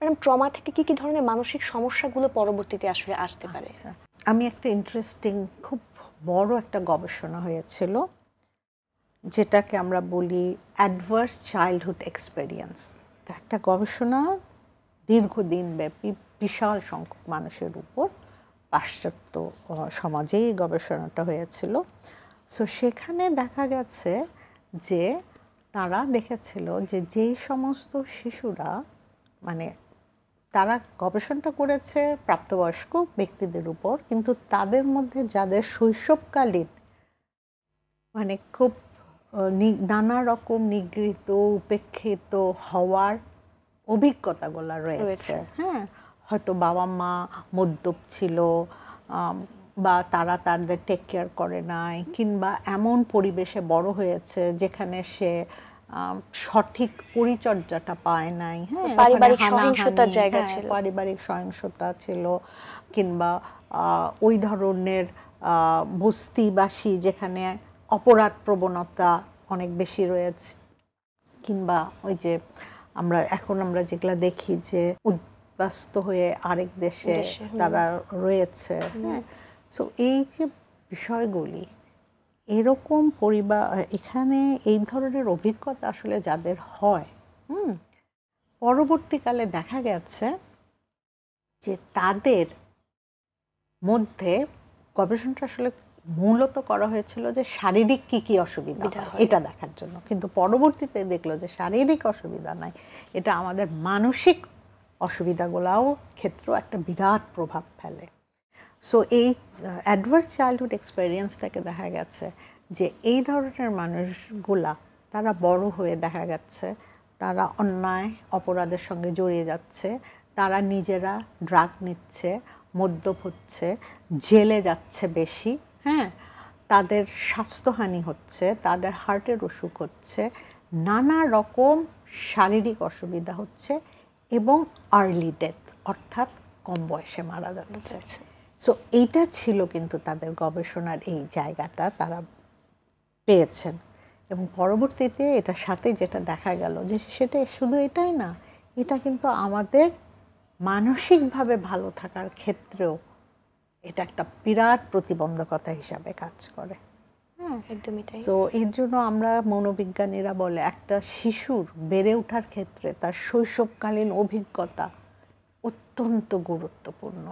Madam trauma থেকে কি কি ধরনের মানসিক সমস্যাগুলো পরবর্তীতে আসলে আসতে পারে? আমি একটা ইন্টারেস্টিং খুব বড় একটা গবেষণা হয়েছিল যেটাকে আমরা বলি অ্যাডভার্স চাইল্ডহুড এক্সপেরিয়েন্স। একটা গবেষণা দীর্ঘদিন ব্যাপী বিশাল সংখ্যক মানুষের উপর পাশ্চাত্য সমাজেই এই গবেষণাটা হয়েছিল। সো সেখানে দেখা গেছে যে তারা দেখেছিল যে যেই সমস্ত শিশুরা মানে তারা গবেষণাটা করেছে প্রাপ্তবয়স্ক ব্যক্তিদের উপর, কিন্তু তাদের মধ্যে যাদের শৈশবকালীন মানে খুব নানা রকম নিগৃহীত উপেক্ষিত হওয়ার অভিজ্ঞতাগুলো রয়েছে, হ্যাঁ, হয়তো বাবা মা মদ্যপ ছিল বা তারা তাদের টেক কেয়ার করে নাই, কিংবা এমন পরিবেশে বড় হয়েছে যেখানে সে সঠিক পরিচর্যাটা পায় নাই, হ্যাঁ, পারিবারিক সহিংসতার জায়গা ছিল, পারিবারিক সহিংসতা ছিল, কিংবা ওই ধরনের বস্তিবাসী যেখানে অপরাধ প্রবণতা অনেক বেশি রয়েছে, কিংবা ওই যে আমরা যেগুলা দেখি যে উদ্বাস্ত হয়ে আরেক দেশে তারা রয়েছে, হ্যাঁ। সো এই যে বিষয়গুলি এরকম পরিবার এখানে এই ধরনের অভিজ্ঞতা আসলে যাদের হয়, পরবর্তীকালে দেখা গেছে যে তাদের মধ্যে গবেষণাটা আসলে মূলত করা হয়েছিল যে শারীরিক কি কি অসুবিধা এটা দেখার জন্য, কিন্তু পরবর্তীতে দেখলো যে শারীরিক অসুবিধা নাই, এটা আমাদের মানসিক অসুবিধাগুলোও ক্ষেত্রেও একটা বিরাট প্রভাব ফেলে। সো এই অ্যাডভার্স চাইল্ডহুড এক্সপেরিয়েন্স থেকে দেখা গেছে যে এই ধরনের মানুষগুলা তারা বড় হয়ে দেখা যাচ্ছে তারা অন্যায় অপরাধের সঙ্গে জড়িয়ে যাচ্ছে, তারা নিজেরা ড্রাগ নিচ্ছে, মদ্যপ হচ্ছে, জেলে যাচ্ছে বেশি, হ্যাঁ, তাদের স্বাস্থ্যহানি হচ্ছে, তাদের হার্টের অসুখ হচ্ছে, নানা রকম শারীরিক অসুবিধা হচ্ছে এবং আর্লি ডেথ অর্থাৎ কম বয়সে মারা যাচ্ছে। সো এইটা ছিল কিন্তু তাদের গবেষণার এই জায়গাটা তারা পেয়েছেন, এবং পরবর্তীতে এটার সাথে যেটা দেখা গেল যে সেটা শুধু এটাই না, এটা কিন্তু আমাদের মানসিকভাবে ভালো থাকার ক্ষেত্রেও এটা একটা বিরাট প্রতিবন্ধকতা হিসাবে কাজ করে। হ্যাঁ, একদমই তাই। সো এর জন্য আমরা মনোবিজ্ঞানীরা বলে একটা শিশুর বেড়ে ওঠার ক্ষেত্রে তার শৈশবকালীন অভিজ্ঞতা অত্যন্ত গুরুত্বপূর্ণ।